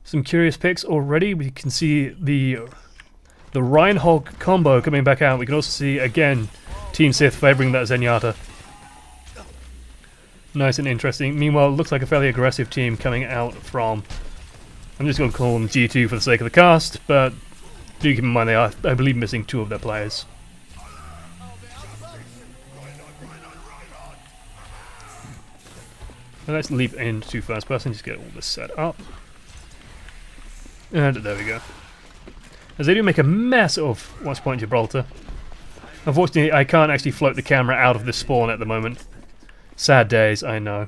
Some curious picks already. We can see the Reinhold combo coming back out. We can also see, again, Team Sith favouring that Zenyatta. Nice and interesting. Meanwhile, it looks like a fairly aggressive team coming out from... I'm just going to call them G2 for the sake of the cast, but do keep in mind they are, I believe, missing 2 of their players. And let's leap into first person, just get all this set up. And there we go. As they do make a mess of West Point Gibraltar. Unfortunately, I can't actually float the camera out of this spawn at the moment. Sad days, I know.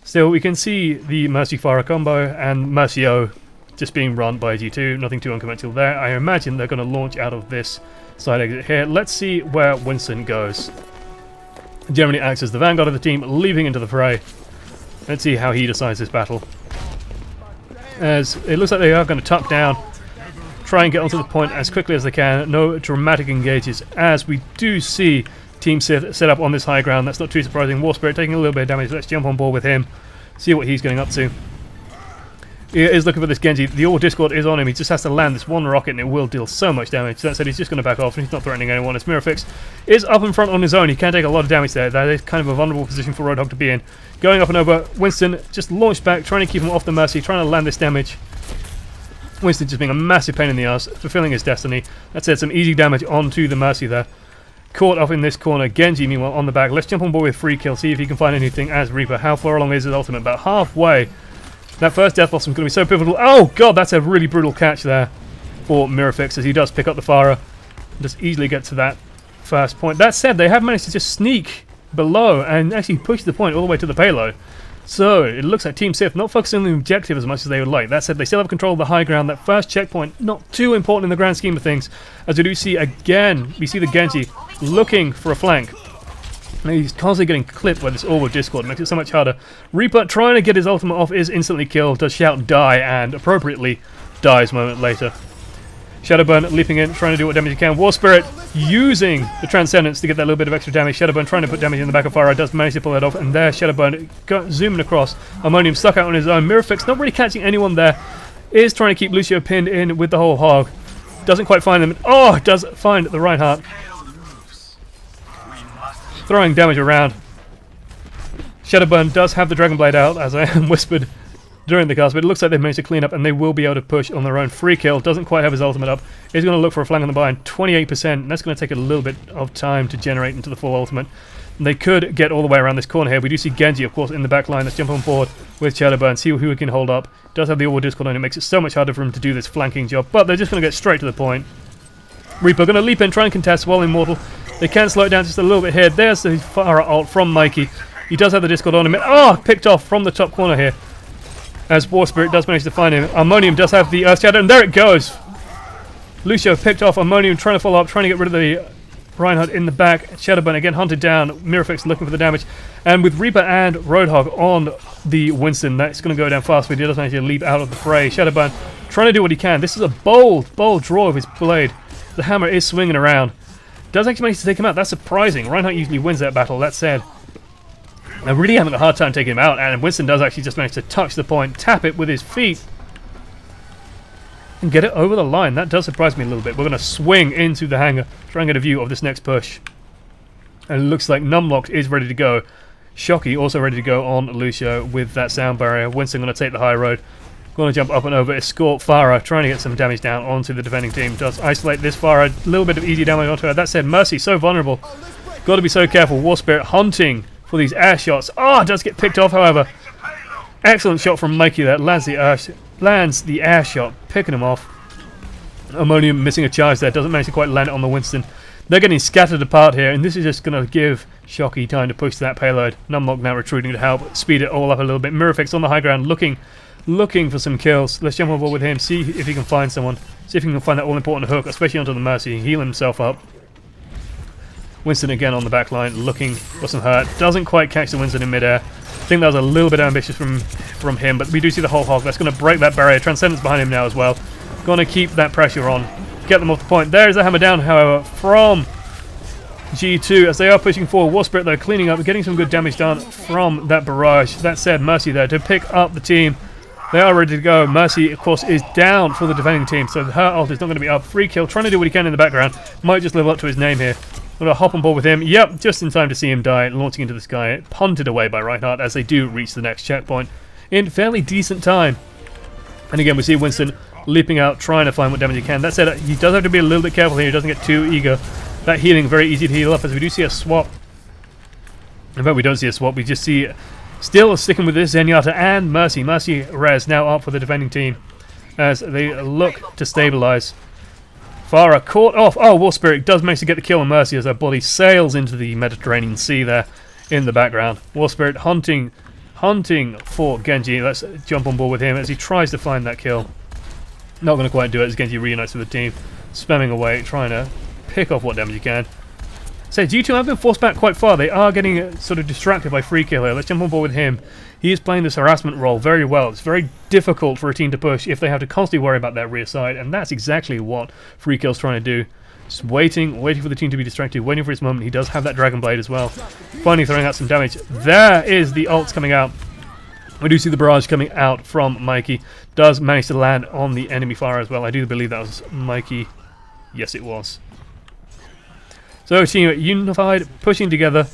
Still, we can see the Mercy Pharah combo and Mercio just being run by G2. Nothing too unconventional there. I imagine they're going to launch out of this side exit here. Let's see where Winston goes. Generally acts as the vanguard of the team, leaping into the fray. Let's see how he decides this battle. As it looks like they are going to tuck down, try and get onto the point as quickly as they can. No dramatic engages, as we do see Team Sith set up on this high ground. That's not too surprising. War Spirit taking a little bit of damage. Let's jump on board with him, see what he's getting up to. He is looking for this Genji. The All Discord is on him. He just has to land this one rocket and it will deal so much damage. That said, he's just going to back off and he's not threatening anyone. As Mirafix is up in front on his own. He can take a lot of damage there. That is kind of a vulnerable position for Roadhog to be in. Going up and over, Winston just launched back, trying to keep him off the Mercy, trying to land this damage. Winston just being a massive pain in the ass, fulfilling his destiny. That said, some easy damage onto the Mercy there. Caught up in this corner, Genji meanwhile on the back. Let's jump on board with free kill, see if he can find anything as Reaper. How far along is his ultimate? About halfway. That first death blossom is going to be so pivotal. Oh god, that's a really brutal catch there for Mirafix as he does pick up the Pharah. Just easily get to that first point. That said, they have managed to just sneak below and actually push the point all the way to the payload. So it looks like Team Sith not focusing on the objective as much as they would like. That said, they still have control of the high ground. That first checkpoint, not too important in the grand scheme of things. As we do see again, we see the Genji looking for a flank. And he's constantly getting clipped by this Orb of Discord. Makes it so much harder. Reaper trying to get his ultimate off is instantly killed. Does shout die and appropriately dies a moment later. Shadowburn leaping in, trying to do what damage he can. War Spirit using the Transcendence to get that little bit of extra damage. Shadowburn trying to put damage in the back of Pharah, does manage to pull that off. And there, Shadowburn zooming across. Ammonium stuck out on his own. Mirafix not really catching anyone there. Is trying to keep Lucio pinned in with the whole hog. Doesn't quite find them. Oh, does find the Reinhardt. Throwing damage around. Shadowburn does have the Dragon Blade out, as I whispered during the cast, but it looks like they've managed to clean up and they will be able to push on their own. Free kill, doesn't quite have his ultimate up. He's going to look for a flank on the bind, 28%, and that's going to take a little bit of time to generate into the full ultimate. And they could get all the way around this corner here. We do see Genji, of course, in the back line. Let's jump on board with Shadowburn, see who he can hold up. Does have the Orb Discord on, it makes it so much harder for him to do this flanking job, but they're just going to get straight to the point. Reaper going to leap in, try and contest while Immortal. They can slow it down just a little bit here. There's the Pharah ult from Mikey. He does have the Discord on him. Oh, picked off from the top corner here. As War Spirit does manage to find him. Ammonium does have the Earth Shadow, and there it goes. Lucio picked off Ammonium, trying to follow up, trying to get rid of the Reinhardt in the back. Shadowburn again hunted down. Mirafix looking for the damage. And with Reaper and Roadhog on the Winston, that's going to go down fast. But he does manage to leap out of the fray. Shadowburn trying to do what he can. This is a bold draw of his blade. The hammer is swinging around. Does actually manage to take him out. That's surprising. Reinhardt usually wins that battle. That said, they're really having a hard time taking him out, and Winston does actually just manage to touch the point, tap it with his feet, and get it over the line. That does surprise me a little bit. We're going to swing into the hangar, try and get a view of this next push. And it looks like Numlocked is ready to go. Shocky also ready to go on Lucio with that sound barrier. Winston going to take the high road. Going to jump up and over, escort Pharah, trying to get some damage down onto the defending team. Does isolate this Pharah, a little bit of easy damage onto her. That said, Mercy, so vulnerable. Got to be so careful. War Spirit hunting for these air shots. Oh, does get picked off, however. Excellent shot from Mikey there. Lands the air shot, picking him off. Ammonium missing a charge there. Doesn't manage to quite land it on the Winston. They're getting scattered apart here, and this is just going to give Shocky time to push that payload. Numlock now retreating to help speed it all up a little bit. Mirafix on the high ground looking for some kills. Let's jump on board with him, see if he can find someone. See if he can find that all-important hook, especially onto the Mercy. Heal himself up. Winston again on the back line, looking for some hurt. Doesn't quite catch the Winston in midair. I think that was a little bit ambitious from him, but we do see the whole hog. That's going to break that barrier. Transcendence behind him now as well. Going to keep that pressure on. Get them off the point. There's the hammer down, however, from G2 as they are pushing forward. War Spirit though cleaning up, getting some good damage done from that barrage. That said, Mercy there to pick up the team. They are ready to go. Mercy, of course, is down for the defending team, so her ult is not going to be up. Free kill, trying to do what he can in the background. Might just live up to his name here. Going to hop on board with him. Yep, just in time to see him die, launching into the sky. Punted away by Reinhardt as they do reach the next checkpoint in fairly decent time. And again, we see Winston leaping out, trying to find what damage he can. That said, he does have to be a little bit careful here. He doesn't get too eager. That healing, very easy to heal up, as we do see a swap. In fact, we don't see a swap. We just see still sticking with this Zenyatta and Mercy. Mercy res now up for the defending team as they look to stabilize. Pharah caught off. Oh, War Spirit does manage to get the kill on Mercy as her body sails into the Mediterranean Sea there in the background. War Spirit hunting for Genji. Let's jump on board with him as he tries to find that kill. Not going to quite do it as Genji reunites with the team, spamming away, trying to pick off what damage he can. So G2 have been forced back quite far. They are getting sort of distracted by free kill here. Let's jump on board with him. He is playing this harassment role very well. It's very difficult for a team to push if they have to constantly worry about that rear side, and that's exactly what free kill's trying to do. Just waiting for the team to be distracted, waiting for his moment. He does have that Dragon Blade as well. Finally throwing out some damage. There is the ults coming out. We do see the barrage coming out from Mikey. Does manage to land on the enemy fire as well. I do believe that was Mikey. Yes, it was. So team unified, pushing together.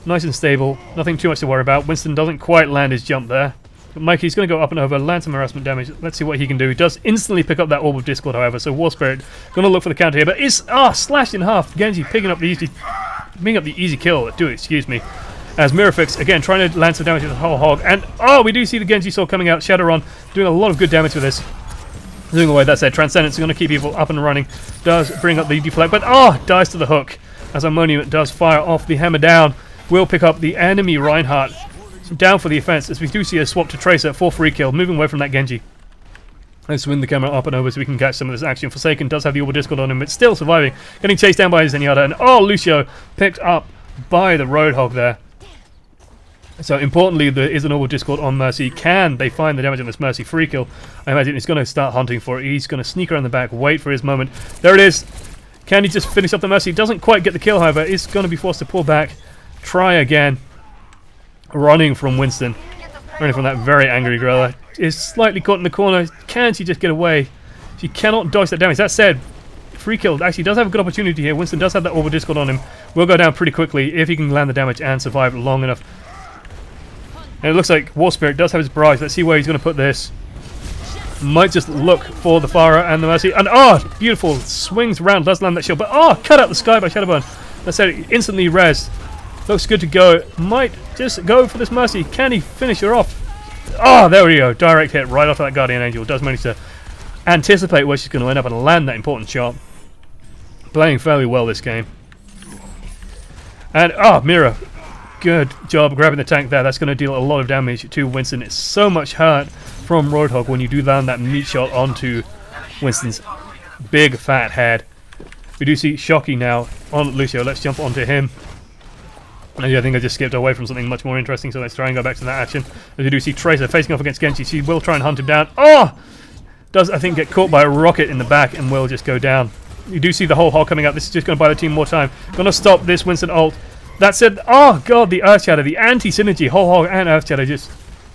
Nice and stable. Nothing too much to worry about. Winston doesn't quite land his jump there. But Mikey's going to go up and over, land some harassment damage. Let's see what he can do. He does instantly pick up that Orb of Discord, however. So War Spirit going to look for the counter here. But it's slashed in half. Genji picking up the easy kill. Excuse me. As Mirafix, again, trying to land some damage with the whole hog. And, we do see the Genji sword coming out. Shadowrun doing a lot of good damage with this. Doing away, that said, Transcendence is going to keep people up and running. Does bring up the deflect, but, dies to the hook. As our Monument does fire off the hammer down. Will pick up the enemy Reinhardt. So down for the offense, as we do see a swap to Tracer for free kill. Moving away from that Genji. Let's swing the camera up and over so we can catch some of this action. Forsaken does have the Orb of Discord on him, but still surviving. Getting chased down by Zenyatta. And, Lucio picked up by the Roadhog there. So importantly, there is an Orb of Discord on Mercy. Can they find the damage on this Mercy free kill? I imagine he's going to start hunting for it. He's going to sneak around the back, wait for his moment. There it is. Can he just finish up the Mercy? Doesn't quite get the kill, however. Is going to be forced to pull back. Try again. Running from Winston. Running from that very angry gorilla. Is slightly caught in the corner. Can she just get away? She cannot dodge that damage. That said, free kill actually does have a good opportunity here. Winston does have that Orb of Discord on him. Will go down pretty quickly if he can land the damage and survive long enough. And it looks like War Spirit does have his barrage. Let's see where he's going to put this. Might just look for the Pharah and the Mercy. And beautiful. Swings around, does land that shield. But cut out the sky by Shadowburn. That said, instantly res. Looks good to go. Might just go for this Mercy. Can he finish her off? There we go. Direct hit right off that Guardian Angel. Does manage to anticipate where she's going to end up and land that important shot. Playing fairly well this game. And Mira. Good job grabbing the tank there. That's going to deal a lot of damage to Winston. It's so much hurt from Roadhog when you do land that meat shot onto Winston's big fat head. We do see Shocky now on Lucio. Let's jump onto him. And I think I just skipped away from something much more interesting, so let's try and go back to that action. As we do see Tracer facing off against Genji. She will try and hunt him down. Does, I think, get caught by a rocket in the back and will just go down. You do see the whole hog coming out. This is just going to buy the team more time. Going to stop this Winston ult. That said, god, the Earth Shadow, the anti-synergy, whole hog and Earth Shadow just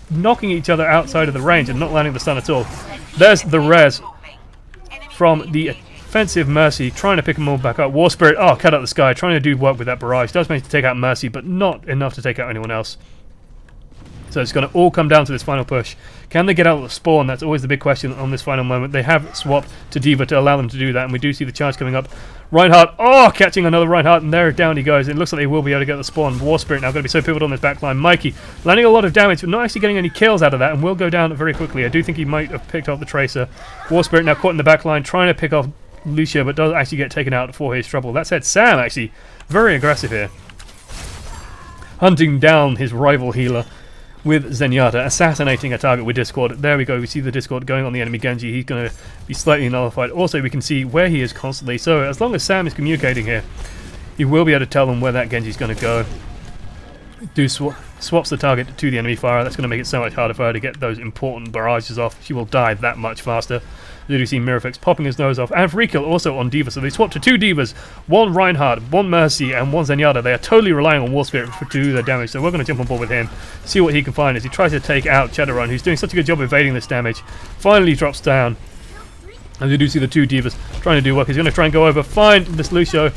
knocking each other outside of the range and not landing the stun at all. There's the res from the offensive Mercy, trying to pick them all back up. War Spirit, cut out the sky, trying to do work with that barrage. Does manage to take out Mercy, but not enough to take out anyone else. So it's going to all come down to this final push. Can they get out of the spawn? That's always the big question on this final moment. They have swapped to D.Va to allow them to do that, and we do see the charge coming up. Reinhardt, catching another Reinhardt, and there down he goes. It looks like they will be able to get the spawn. War Spirit now going to be so pivotal on this backline. Mikey landing a lot of damage, but not actually getting any kills out of that, and will go down very quickly. I do think he might have picked off the Tracer. War Spirit now caught in the backline, trying to pick off Lucio, but does actually get taken out for his trouble. That said, Sam actually very aggressive here, hunting down his rival healer with Zenyatta, assassinating a target with Discord. There we go, we see the Discord going on the enemy Genji. He's going to be slightly nullified. Also, we can see where he is constantly. So, as long as Sam is communicating here, he will be able to tell them where that Genji's going to go. Do swaps the target to the enemy Pharah. That's going to make it so much harder for her to get those important barrages off. She will die that much faster. You do see Mirafix popping his nose off, and free kill also on D.Va, so they swap to 2 D.Vas, 1 Reinhardt, 1 Mercy, and 1 Zenyatta. They are totally relying on War Spirit to do their damage, so we're going to jump on board with him, see what he can find as he tries to take out Shadowrun, who's doing such a good job evading this damage. Finally drops down, and you do see the 2 D.Vas trying to do work. He's going to try and go over, find this Lucio,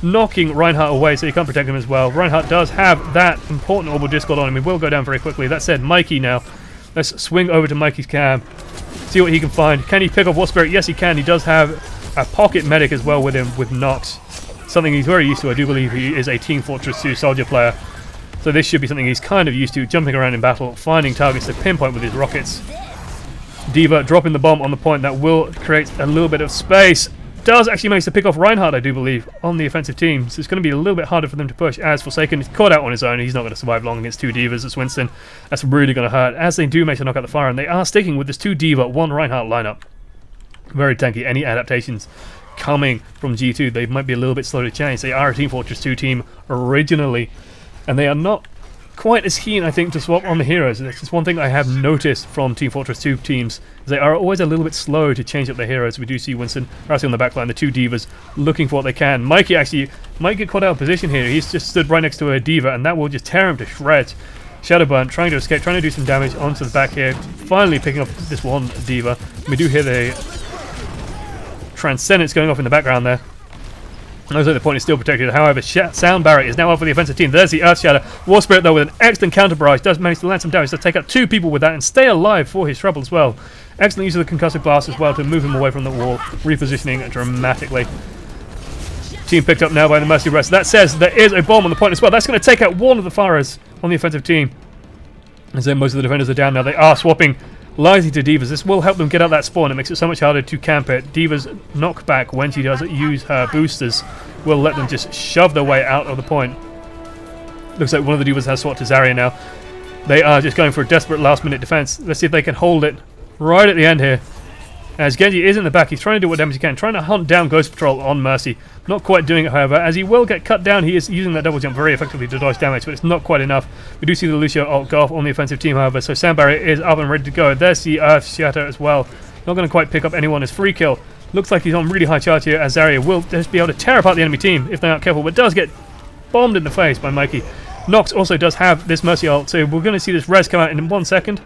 knocking Reinhardt away so he can't protect him as well. Reinhardt does have that important Orbital Discord on him. He will go down very quickly. That said, Mikey now. Let's swing over to Mikey's cam. See what he can find. Can he pick up War Spirit? Yes, he can. He does have a pocket medic as well with him, with Nox. Something he's very used to. I do believe he is a Team Fortress 2 soldier player. So this should be something he's kind of used to, jumping around in battle, finding targets to pinpoint with his rockets. D.Va dropping the bomb on the point that will create a little bit of space. Does actually manage to pick off Reinhardt, I do believe, on the offensive team. So it's going to be a little bit harder for them to push, as Forsaken is caught out on his own. He's not going to survive long against 2 D.Vas. It's Winston. That's really going to hurt, as they do manage to knock out the fire, and they are sticking with this 2 D.Va, 1 Reinhardt lineup. Very tanky. Any adaptations coming from G2, they might be a little bit slow to change. They are a Team Fortress 2 team originally, and they are not quite as keen, I think, to swap on the heroes. That's just one thing I have noticed from Team Fortress 2 teams. They are always a little bit slow to change up their heroes. We do see Winston Rassi on the back line, the 2 D.Vas looking for what they can. Mikey actually might get caught out of position here. He's just stood right next to a D.Va, and that will just tear him to shreds. Shadowburn trying to escape, trying to do some damage onto the back here. Finally picking up this 1 D.Va. We do hear the Transcendence going off in the background there. Looks like the point is still protected. However, Sound Barrier is now up for the offensive team. There's the Earth Shatter. War Spirit, though, with an excellent counter barrage, does manage to land some damage to take out 2 people with that and stay alive for his trouble as well. Excellent use of the concussive blast as well to move him away from the wall, repositioning dramatically. Team picked up now by the Mercy Rest. That says there is a bomb on the point as well. That's going to take out 1 of the Pharahs on the offensive team. As then most of the defenders are down now. They are swapping Lysie to D.Vas. This will help them get out that spawn. It makes it so much harder to camp it. D.Va's knockback when she does use her boosters will let them just shove their way out of the point. Looks like one of the D.Vas has swapped to Zarya now. They are just going for a desperate last-minute defense. Let's see if they can hold it right at the end here. As Genji is in the back, he's trying to do what damage he can, trying to hunt down Ghost Patrol on Mercy. Not quite doing it, however, as he will get cut down. He is using that double jump very effectively to dodge damage, but it's not quite enough. We do see the Lucio ult go off on the offensive team, however, so Sound Barrier is up and ready to go. There's the Earth Shatter as well. Not going to quite pick up anyone as free kill. Looks like he's on really high charge here, as Zarya will just be able to tear apart the enemy team if they're not careful, but does get bombed in the face by Mikey. Nox also does have this Mercy ult, so we're going to see this res come out in 1 second.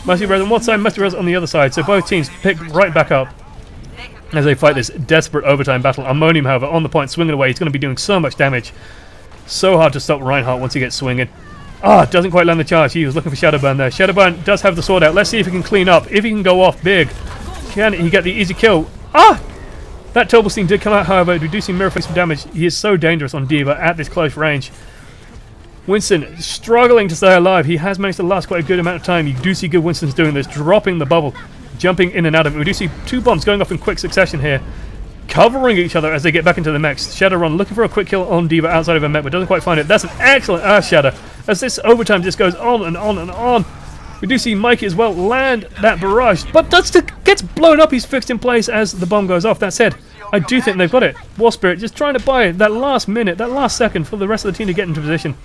Mercy Res on one side, Mercy Res on the other side, so both teams pick right back up as they fight this desperate overtime battle. Ammonium, however, on the point, swinging away. He's going to be doing so much damage. So hard to stop Reinhardt once he gets swinging. Doesn't quite land the charge. He was looking for Shadowburn there. Shadowburn does have the sword out. Let's see if he can clean up. If he can go off big, can he get the easy kill? That Turbo Steam did come out, however, reducing Mirror Face some damage. He is so dangerous on D.Va at this close range. Winston struggling to stay alive. He has managed to last quite a good amount of time. You do see good Winston's doing this, dropping the bubble, jumping in and out of it. We do see 2 bombs going off in quick succession here, covering each other as they get back into the mechs. Shadowrun looking for a quick kill on D.Va outside of a mech, but doesn't quite find it. That's an excellent Earth Shatter as this overtime just goes on and on and on. We do see Mikey as well land that barrage, but gets blown up. He's fixed in place as the bomb goes off. That said, I do think they've got it. War Spirit just trying to buy that last minute, that last second for the rest of the team to get into position.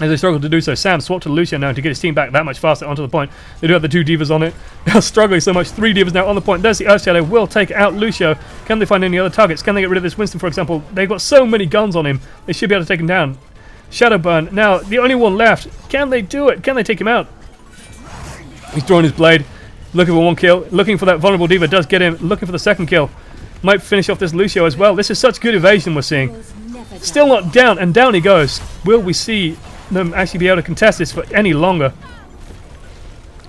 As they struggle to do so, Sam swapped to Lucio now to get his team back that much faster onto the point. They do have the 2 D.Vas on it. They are struggling so much. 3 D.Vas now on the point. There's the Earth Shadow. Will take out Lucio. Can they find any other targets? Can they get rid of this Winston, for example? They've got so many guns on him. They should be able to take him down. Shadowburn, now the only one left. Can they do it? Can they take him out? He's drawing his blade. Looking for 1 kill. Looking for that vulnerable D.Va. Does get him. Looking for the 2nd kill. Might finish off this Lucio as well. This is such good evasion we're seeing. Still not down, and down he goes. Will we see them actually be able to contest this for any longer?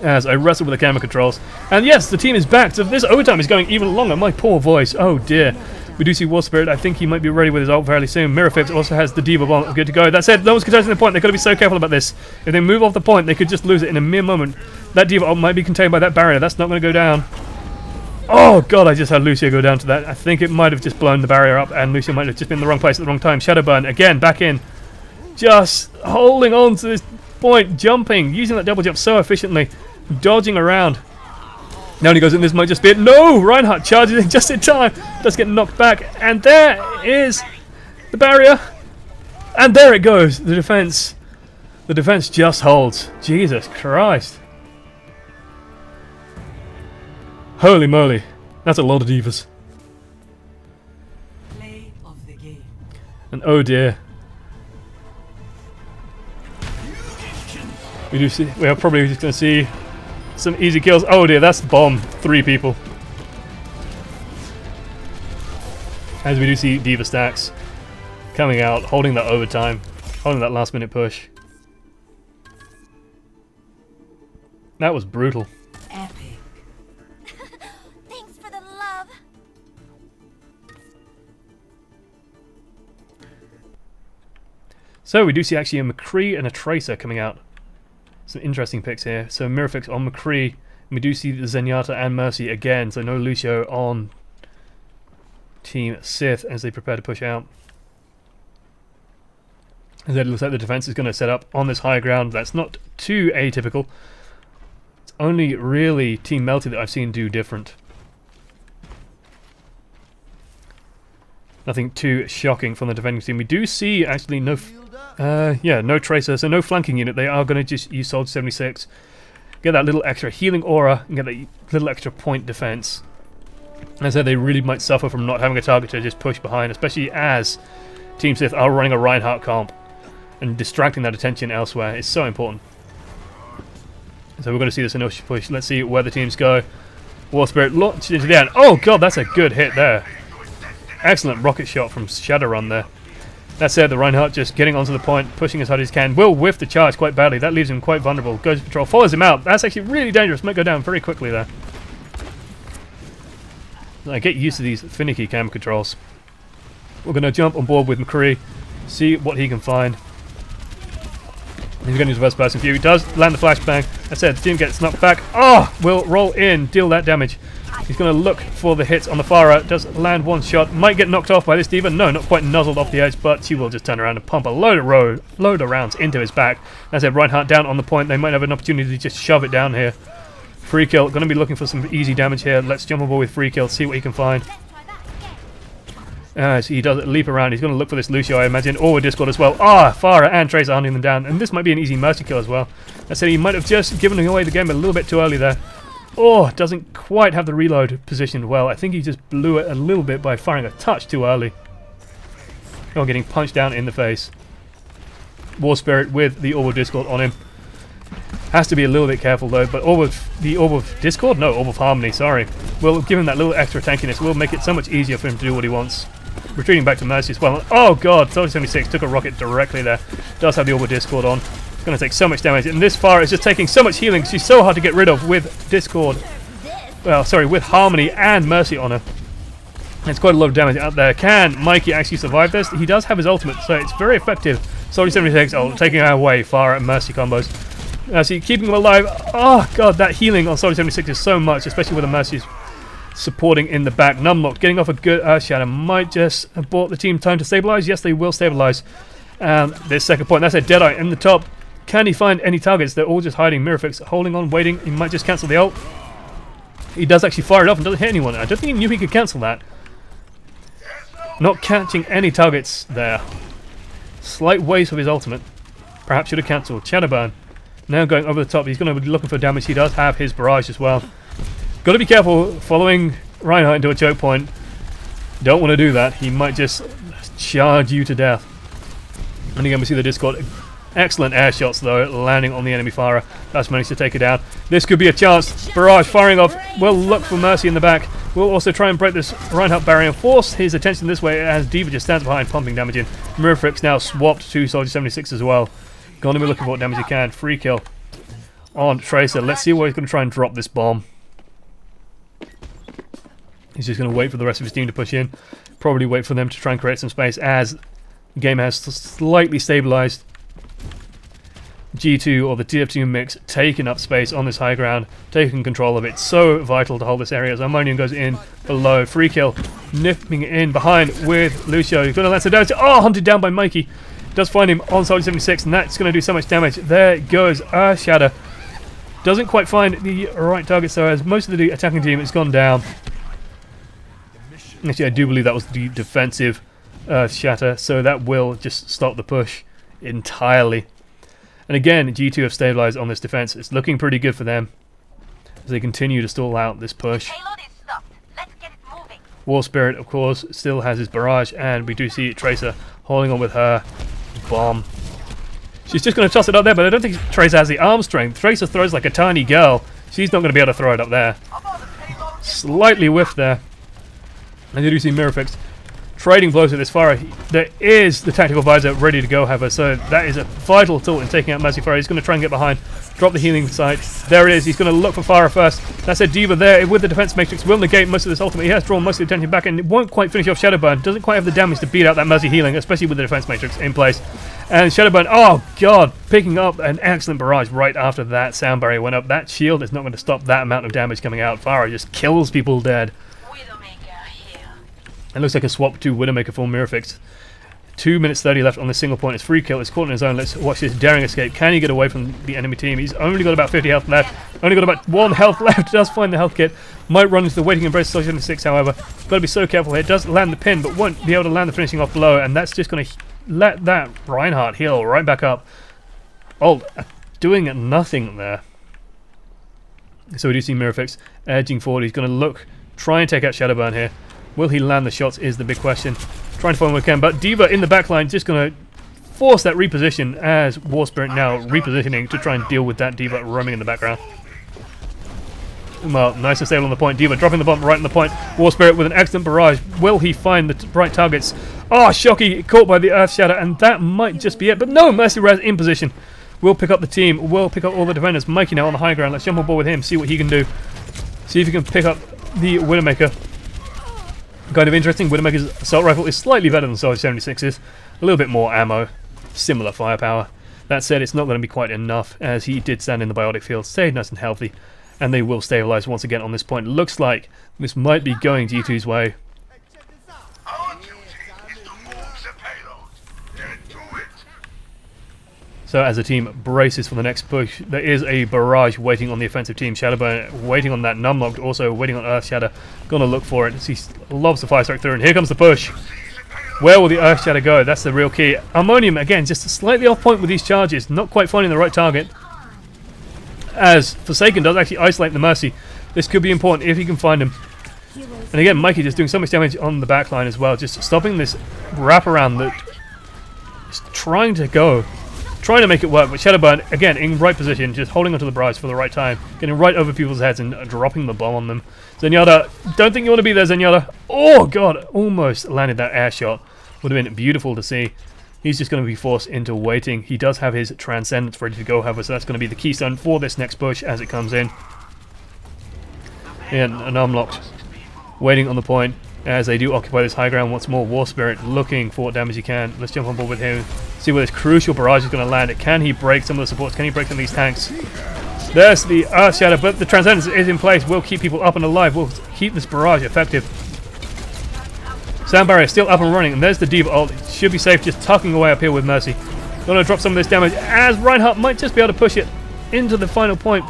As I wrestle with the camera controls. And yes, the team is back. So this overtime is going even longer. My poor voice. Oh dear. We do see War Spirit. I think he might be ready with his ult fairly soon. Mirrorfix also has the D.Va bomb. Good to go. That said, no one's contesting the point. They've got to be so careful about this. If they move off the point, they could just lose it in a mere moment. That D.Va ult might be contained by that barrier. That's not going to go down. Oh god, I just had Lucio go down to that. I think it might have just blown the barrier up, and Lucio might have just been in the wrong place at the wrong time. Shadowburn, again, back in. Just holding on to this point, jumping, using that double jump so efficiently, dodging around. Now he goes in, this might just be it. No! Reinhardt charges in just in time, does get knocked back, and there is the barrier. And there it goes, the defense The defense just holds. Jesus Christ. Holy moly. That's a lot of divas. Play of the game. And oh dear. We are probably just going to see some easy kills. Oh dear, that's the bomb. 3 people. As we do see diva stacks coming out, holding that overtime, holding that last minute push. That was brutal. Epic. Thanks for the love. So we do see actually a McCree and a Tracer coming out. Some interesting picks here. So Mirafix on McCree. And we do see the Zenyatta and Mercy again. So no Lucio on Team Sith as they prepare to push out. And then it looks like the defense is going to set up on this high ground. That's not too atypical. It's only really Team Melty that I've seen do different. Nothing too shocking from the defending team. We do see actually no no Tracer, so no flanking unit. They are going to just use Soldier 76. Get that little extra healing aura and get that little extra point defense. As I said, they really might suffer from not having a target to just push behind, especially as Team Sith are running a Reinhardt comp. And distracting that attention elsewhere is so important. So we're going to see this initial push. Let's see where the teams go. War Spirit launched into the end. Oh god, that's a good hit there. Excellent rocket shot from Shadowrun there. That said, the Reinhardt just getting onto the point, pushing as hard as he can. Will whiff the charge quite badly. That leaves him quite vulnerable. Goes to patrol, follows him out. That's actually really dangerous. Might go down very quickly there. I get used to these finicky cam controls. We're going to jump on board with McCree, see what he can find. He's going to use first person view. He does land the flashbang. I said, the team gets knocked back. Oh! Will roll in, deal that damage. He's going to look for the hits on the Pharah. Does land one shot. Might get knocked off by this diva. No, not quite nuzzled off the edge, but she will just turn around and pump a load of rounds into his back. As I said, Reinhardt down on the point. They might have an opportunity to just shove it down here. Free kill. Going to be looking for some easy damage here. Let's jump on board with free kill. See what he can find. So he does leap around. He's going to look for this Lucio, I imagine, or a Discord as well. Ah, Pharah and Tracer hunting them down. And this might be an easy mercy kill as well. I said he might have just given away the game a little bit too early there. Oh, doesn't quite have the reload positioned well. I think he just blew it a little bit by firing a touch too early. Oh, getting punched down in the face. War Spirit with the Orb of Discord on him. Has to be a little bit careful though, but the Orb of Discord? No, Orb of Harmony, sorry. We'll give him that little extra tankiness. We'll make it so much easier for him to do what he wants. Retreating back to Mercy as well. Oh god, Soldier 76 took a rocket directly there. Does have the Orb of Discord on. It's going to take so much damage. And this Pharah is just taking so much healing. She's so hard to get rid of with Discord. Well, sorry, with Harmony and Mercy on her. There's quite a lot of damage out there. Can Mikey actually survive this? He does have his ultimate, so it's very effective. Soldier 76 taking away Pharah and Mercy combos. See, keeping him alive. Oh god, that healing on Soldier 76 is so much, especially with the Mercy's supporting in the back. Numlock getting off a good Earthshatter might just have bought the team time to stabilize. Yes, they will stabilize. This second point, that's a Deadeye in the top. Can he find any targets? They're all just hiding. Mirafix holding on, waiting. He might just cancel the ult. He does actually fire it off and doesn't hit anyone. I don't think he knew he could cancel that. Not catching any targets there. Slight waste of his ultimate. Perhaps should have cancelled. Shadowburn now going over the top. He's going to be looking for damage. He does have his barrage as well. Got to be careful following Reinhardt into a choke point. Don't want to do that. He might just charge you to death. And again, we see the Discord. Excellent air shots though, landing on the enemy Pharah. That's managed to take it down. This could be a chance. Barrage firing off. We'll look for Mercy in the back. We'll also try and break this Reinhardt barrier and force his attention this way as Diva just stands behind, pumping damage in. Mirafix now swapped to Soldier 76 as well. Gonna be looking for what damage he can. Free kill on Tracer. Let's see where he's going to try and drop this bomb. He's just going to wait for the rest of his team to push in. Probably wait for them to try and create some space as the game has slightly stabilized. G2 or the TF2 mix taking up space on this high ground, taking control of it. So vital to hold this area as Harmonium goes in below. Free kill, nipping in behind with Lucio. He's going to land some damage. Oh, hunted down by Mikey. Does find him on Soldier 76, and that's going to do so much damage. There goes Earthshatter. Doesn't quite find the right target, so as most of the attacking team has gone down. Actually, I do believe that was the defensive Earthshatter, so that will just stop the push entirely. And again, G2 have stabilized on this defense. It's looking pretty good for them as they continue to stall out this push. War Spirit, of course, still has his barrage, and we do see Tracer holding on with her bomb. She's just going to toss it up there, but I don't think Tracer has the arm strength. Tracer throws like a tiny girl. She's not going to be able to throw it up there. Slightly whiffed there. And you do see Mirafix trading blows with this Pharah. There is the tactical visor ready to go, however, so that is a vital tool in taking out Mercy Pharah. He's going to try and get behind, drop the healing sight. There it is. He's going to look for Pharah first. That's a D.Va there with the defense matrix. Will negate most of this ultimate. He has drawn most of the attention back and it won't quite finish off Shadowburn. Doesn't quite have the damage to beat out that Mercy healing, especially with the defense matrix in place. And Shadowburn, oh god, picking up an excellent barrage right after that sound barrier went up. That shield is not going to stop that amount of damage coming out. Pharah just kills people dead. It looks like a swap to Widowmaker for Mirafix. 2 minutes 30 left on this single point. It's free kill. It's caught in his own. Let's watch this daring escape. Can he get away from the enemy team? He's only got about 50 health left. Only got about 1 health left. Does find the health kit. Might run into the waiting embrace of 76, however. Got to be so careful here. Does land the pin, but won't be able to land the finishing off blow. And that's just going to let that Reinhardt heal right back up. Oh, doing nothing there. So we do see Mirafix edging forward. He's going to look, try and take out Shadowburn here. Will he land the shots is the big question. Trying to find what he can, but D.Va in the backline just going to force that reposition as War Spirit now repositioning to try and deal with that D.Va roaming in the background. Well, nice and stable on the point. D.Va dropping the bomb right on the point. War Spirit with an excellent barrage. Will he find the right targets? Oh, Shocky caught by the Earth Shatter, and that might just be it. But no, Mercy Res in position. We'll pick up the team. We'll pick up all the defenders. Mikey now on the high ground. Let's jump on board with him, see what he can do. See if he can pick up the Widowmaker. Kind of interesting, Widowmaker's assault rifle is slightly better than Soldier 76's. A little bit more ammo, similar firepower. That said, it's not going to be quite enough, as he did stand in the biotic field, stayed nice and healthy, and they will stabilize once again on this point. Looks like this might be going G2's way. So as the team braces for the next push, there is a barrage waiting on the offensive team. Shadowburn waiting on that Numlocked, also waiting on Earth Shatter. Gonna look for it. He lobs the Fire Strike through, and here comes the push. Where will the Earth Shatter go? That's the real key. Ammonium, again, just slightly off point with these charges. Not quite finding the right target. As Forsaken does actually isolate the Mercy. This could be important if he can find him. And again, Mikey just doing so much damage on the backline as well. Just stopping this wraparound that is trying to go. Trying to make it work, but Shadowburn, again, in right position, just holding onto the barrage for the right time, getting right over people's heads and dropping the bomb on them. Zenyatta, don't think you want to be there, Zenyatta. Oh, God, almost landed that air shot. Would have been beautiful to see. He's just going to be forced into waiting. He does have his Transcendence ready to go, however, so that's going to be the keystone for this next push as it comes in. And Unlocked, waiting on the point as they do occupy this high ground once more. War Spirit looking for what damage he can. Let's jump on board with him. See where this crucial barrage is going to land. Can he break some of the supports? Can he break some of these tanks? There's the Earth Shatter, but the Transcendence is in place. Will keep people up and alive. Will keep this barrage effective. Sound Barrier still up and running, and there's the D.Va ult. Should be safe just tucking away up here with Mercy. Going to drop some of this damage as Reinhardt might just be able to push it into the final point.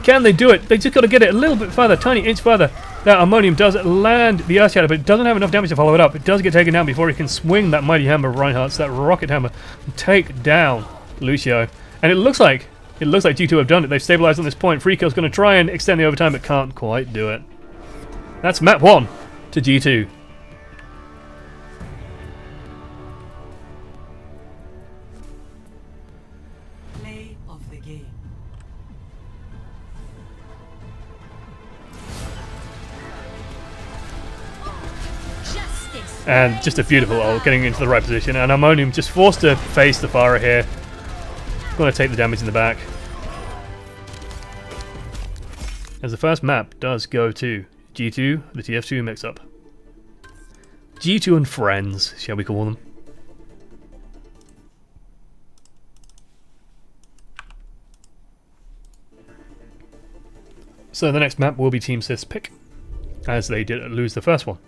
Can they do it? They just got to get it a little bit further, tiny inch further. That Ammonium does land the Earth Shatter, but it doesn't have enough damage to follow it up. It does get taken down before he can swing that Mighty Hammer of Reinhardt's, that Rocket Hammer, and take down Lucio. And it looks like G2 have done it. They've stabilized on this point. Freekill's going to try and extend the overtime, but can't quite do it. That's map 1 to G2. Play of the game. And just a beautiful ult, getting into the right position. And Ammonium just forced to face the Pharah here. Going to take the damage in the back. As the first map does go to G2, the TF2 mix-up. G2 and friends, shall we call them. So the next map will be Team Sith's pick, as they did lose the first one.